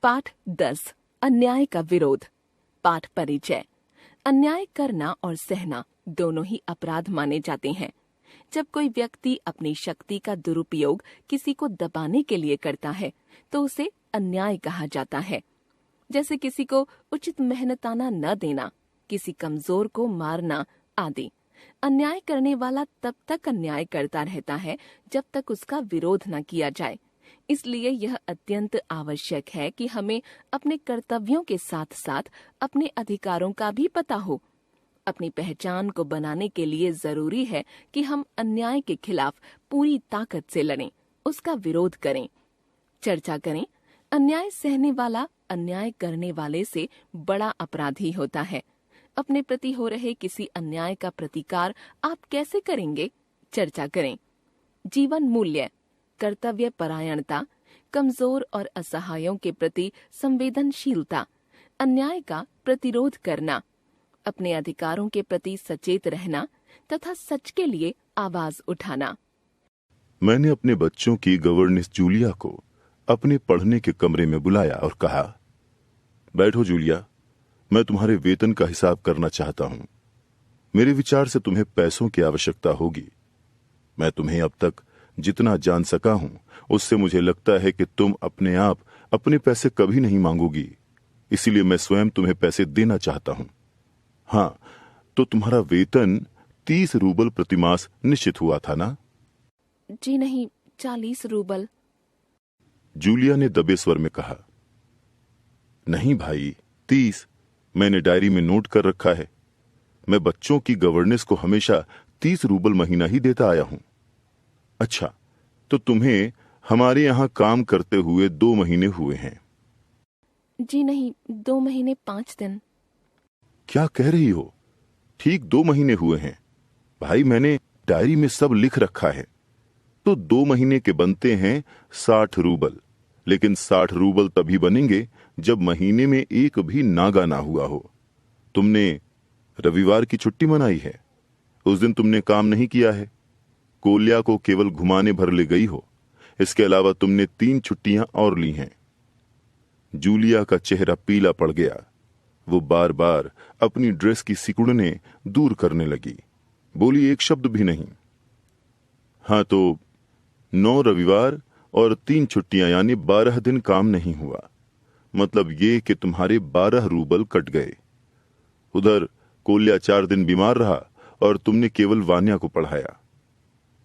पाठ 10 अन्याय का विरोध। पाठ परिचय। अन्याय करना और सहना दोनों ही अपराध माने जाते हैं। जब कोई व्यक्ति अपनी शक्ति का दुरुपयोग किसी को दबाने के लिए करता है तो उसे अन्याय कहा जाता है। जैसे किसी को उचित मेहनताना न देना, किसी कमजोर को मारना आदि। अन्याय करने वाला तब तक अन्याय करता रहता है जब तक उसका विरोध न किया जाए। इसलिए यह अत्यंत आवश्यक है कि हमें अपने कर्तव्यों के साथ साथ अपने अधिकारों का भी पता हो। अपनी पहचान को बनाने के लिए जरूरी है कि हम अन्याय के खिलाफ पूरी ताकत से लड़ें, उसका विरोध करें। चर्चा करें, अन्याय सहने वाला अन्याय करने वाले से बड़ा अपराधी होता है। अपने प्रति हो रहे किसी अन्याय का प्रतिकार आप कैसे करेंगे? चर्चा करें। जीवन मूल्य, कर्तव्य परायणता, कमजोर और असहायों के प्रति संवेदनशीलता, अन्याय का प्रतिरोध करना, अपने अधिकारों के प्रति सचेत रहना तथा सच के लिए आवाज उठाना। मैंने अपने बच्चों की गवर्नेंस जूलिया को अपने पढ़ने के कमरे में बुलाया और कहा, बैठो जूलिया, मैं तुम्हारे वेतन का हिसाब करना चाहता हूं। मेरे विचार से तुम्हें पैसों की आवश्यकता होगी। मैं तुम्हें अब तक जितना जान सका हूं उससे मुझे लगता है कि तुम अपने आप अपने पैसे कभी नहीं मांगोगी। इसीलिए मैं स्वयं तुम्हें पैसे देना चाहता हूं। हाँ, तो तुम्हारा वेतन 30 रूबल प्रतिमास निश्चित हुआ था ना? जी नहीं, 40 रूबल। जूलिया ने दबे स्वर में कहा। नहीं भाई, 30 मैंने डायरी में नोट कर रखा है। मैं बच्चों की गवर्नेंस को हमेशा 30 रूबल महीना ही देता आया हूं। अच्छा, तो तुम्हें हमारे यहां काम करते हुए 2 महीने हुए हैं? जी नहीं, 2 महीने 5 दिन। क्या कह रही हो? ठीक 2 महीने हुए हैं। भाई, मैंने डायरी में सब लिख रखा है। तो 2 महीने के बनते हैं 60 रूबल। लेकिन 60 रूबल तभी बनेंगे जब महीने में एक भी नागा ना हुआ हो। तुमने रविवार की छुट्टी मनाई है, उस दिन तुमने काम नहीं किया है। कोल्या को केवल घुमाने भर ले गई हो। इसके अलावा तुमने 3 छुट्टियां और ली हैं। जूलिया का चेहरा पीला पड़ गया। वो बार बार अपनी ड्रेस की सिकुड़ने दूर करने लगी। बोली, एक शब्द भी नहीं। हाँ, तो 9 रविवार और 3 छुट्टियां यानी 12 दिन काम नहीं हुआ। मतलब ये कि तुम्हारे 12 रूबल कट गए। उधर कोल्या 4 दिन बीमार रहा और तुमने केवल वान्या को पढ़ाया।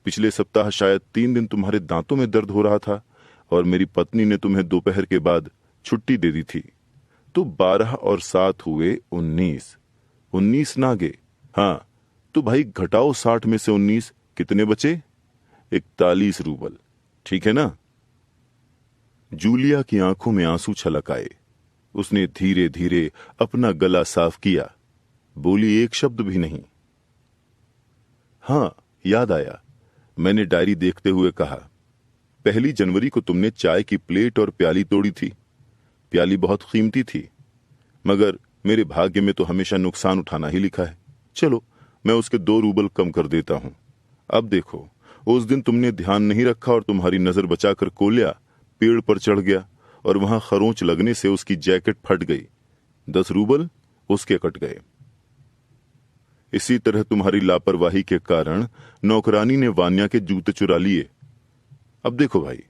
पिछले सप्ताह शायद 3 दिन तुम्हारे दांतों में दर्द हो रहा था और मेरी पत्नी ने तुम्हें दोपहर के बाद छुट्टी दे दी थी। तो 12 और 7 हुए 19 नागे। हाँ, तो भाई घटाओ 60 में से 19, कितने बचे? 41 रूबल। ठीक है ना? जूलिया की आंखों में आंसू छलक आए। उसने धीरे धीरे अपना गला साफ किया। बोली, एक शब्द भी नहीं। हाँ, याद आया। मैंने डायरी देखते हुए कहा, 1 जनवरी को तुमने चाय की प्लेट और प्याली तोड़ी थी। प्याली बहुत कीमती थी, मगर मेरे भाग्य में तो हमेशा नुकसान उठाना ही लिखा है। चलो, मैं उसके 2 रूबल कम कर देता हूं। अब देखो, उस दिन तुमने ध्यान नहीं रखा और तुम्हारी नजर बचाकर कोल्या पेड़ पर चढ़ गया और वहां खरोंच लगने से उसकी जैकेट फट गई। 10 रूबल उसके कट गए। इसी तरह तुम्हारी लापरवाही के कारण नौकरानी ने वान्या के जूते चुरा लिए। अब देखो भाई,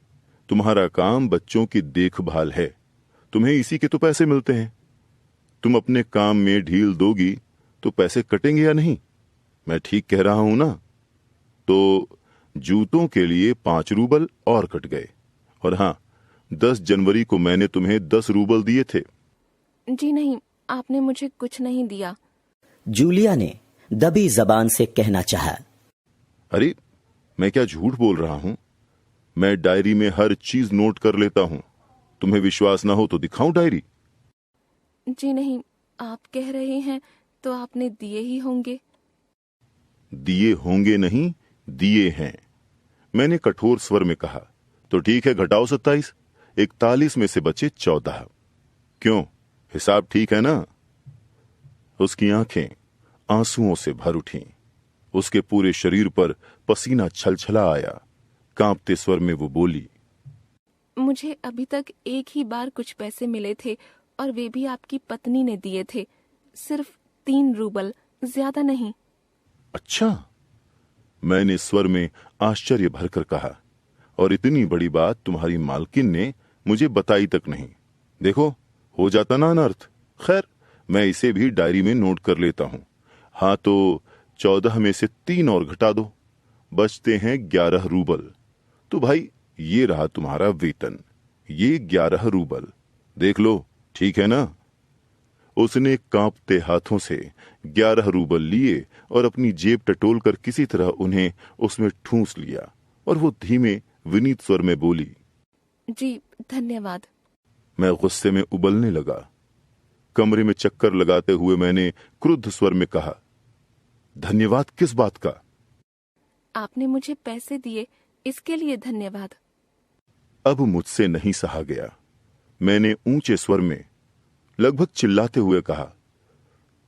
तुम्हारा काम बच्चों की देखभाल है। तुम्हें इसी के तो पैसे मिलते हैं। तुम अपने काम में ढील दोगी तो पैसे कटेंगे या नहीं? मैं ठीक कह रहा हूं ना? तो जूतों के लिए 5 रूबल और कट गए। और हाँ, 10 जनवरी को मैंने तुम्हें 10 रूबल दिए थे। जी नहीं, आपने मुझे कुछ नहीं दिया। जूलिया ने दबी जबान से कहना चाहा। अरे, मैं क्या झूठ बोल रहा हूं? मैं डायरी में हर चीज नोट कर लेता हूं। तुम्हें विश्वास ना हो तो दिखाऊं डायरी? जी नहीं, आप कह रहे हैं तो आपने दिए ही होंगे। दिए होंगे नहीं, दिए हैं। मैंने कठोर स्वर में कहा। तो ठीक है, घटाओ 27। 41 में से बचे 14। क्यों, हिसाब ठीक है ना? उसकी आंखें आंसुओं से भर उठीं। उसके पूरे शरीर पर पसीना छलछला आया। कांपते स्वर में वो बोली, मुझे अभी तक एक ही बार कुछ पैसे मिले थे और वे भी आपकी पत्नी ने दिए थे। सिर्फ 3 रूबल, ज्यादा नहीं। अच्छा, मैंने स्वर में आश्चर्य भरकर कहा, और इतनी बड़ी बात तुम्हारी मालकिन ने मुझे बताई तक नहीं। देखो, हो जाता ना अनर्थ। खैर, मैं इसे भी डायरी में नोट कर लेता हूं। हाँ, तो 14 में से 3 और घटा दो, बचते हैं 11 रूबल। तो भाई, ये रहा तुम्हारा वेतन, ये 11 रूबल। देख लो, ठीक है ना? उसने कांपते हाथों से 11 रूबल लिए और अपनी जेब टटोल कर किसी तरह उन्हें उसमें ठूंस लिया, और वो धीमे विनीत स्वर में बोली, जी धन्यवाद। मैं गुस्से में उबलने लगा। कमरे में चक्कर लगाते हुए मैंने क्रुद्ध स्वर में कहा, धन्यवाद किस बात का? आपने मुझे पैसे दिए, इसके लिए धन्यवाद। अब मुझसे नहीं सहा गया। मैंने ऊंचे स्वर में लगभग चिल्लाते हुए कहा,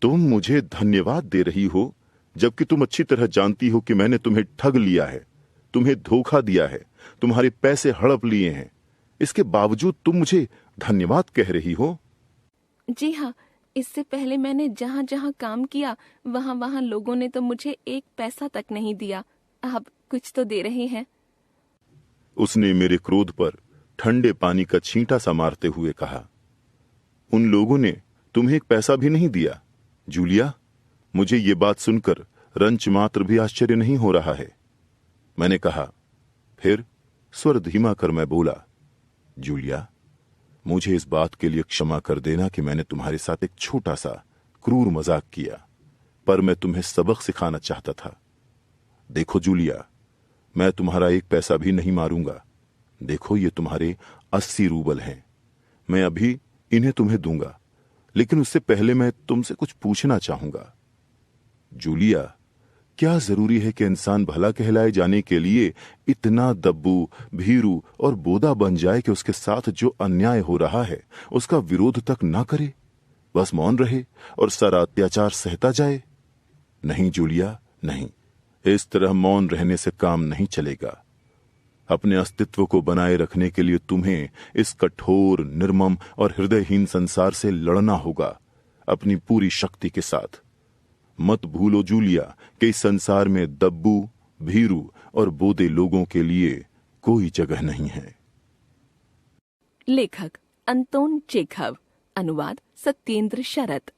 तुम मुझे धन्यवाद दे रही हो जबकि तुम अच्छी तरह जानती हो कि मैंने तुम्हें ठग लिया है, तुम्हें धोखा दिया है, तुम्हारे पैसे हड़प लिए हैं। इसके बावजूद तुम मुझे धन्यवाद कह रही हो? जी हाँ, इससे पहले मैंने जहाँ जहाँ काम किया वहाँ वहाँ लोगों ने तो मुझे 1 पैसा तक नहीं दिया। आप कुछ तो दे रहे हैं। उसने मेरे क्रोध पर ठंडे पानी का छींटा सा मारते हुए कहा, उन लोगों ने तुम्हें 1 पैसा भी नहीं दिया? जूलिया, मुझे ये बात सुनकर रंच मात्र भी आश्चर्य नहीं हो रहा है। मैंने कहा। फिर स्वर धीमा कर मैं बोला, जूलिया, मुझे इस बात के लिए क्षमा कर देना कि मैंने तुम्हारे साथ एक छोटा सा क्रूर मजाक किया, पर मैं तुम्हें सबक सिखाना चाहता था। देखो जूलिया, मैं तुम्हारा 1 पैसा भी नहीं मारूंगा। देखो, ये तुम्हारे 80 रूबल हैं। मैं अभी इन्हें तुम्हें दूंगा, लेकिन उससे पहले मैं तुमसे कुछ पूछना चाहूंगा। जूलिया, क्या जरूरी है कि इंसान भला कहलाए जाने के लिए इतना दब्बू, भीरू और बोदा बन जाए कि उसके साथ जो अन्याय हो रहा है उसका विरोध तक ना करे, बस मौन रहे और सारा अत्याचार सहता जाए? नहीं जूलिया, नहीं। इस तरह मौन रहने से काम नहीं चलेगा। अपने अस्तित्व को बनाए रखने के लिए तुम्हें इस कठोर, निर्मम और हृदयहीन संसार से लड़ना होगा, अपनी पूरी शक्ति के साथ। मत भूलो जूलिया कि इस संसार में दब्बू, भीरू और बोदे लोगों के लिए कोई जगह नहीं है। लेखक अंतोन चेखव, अनुवाद सत्येंद्र शरत।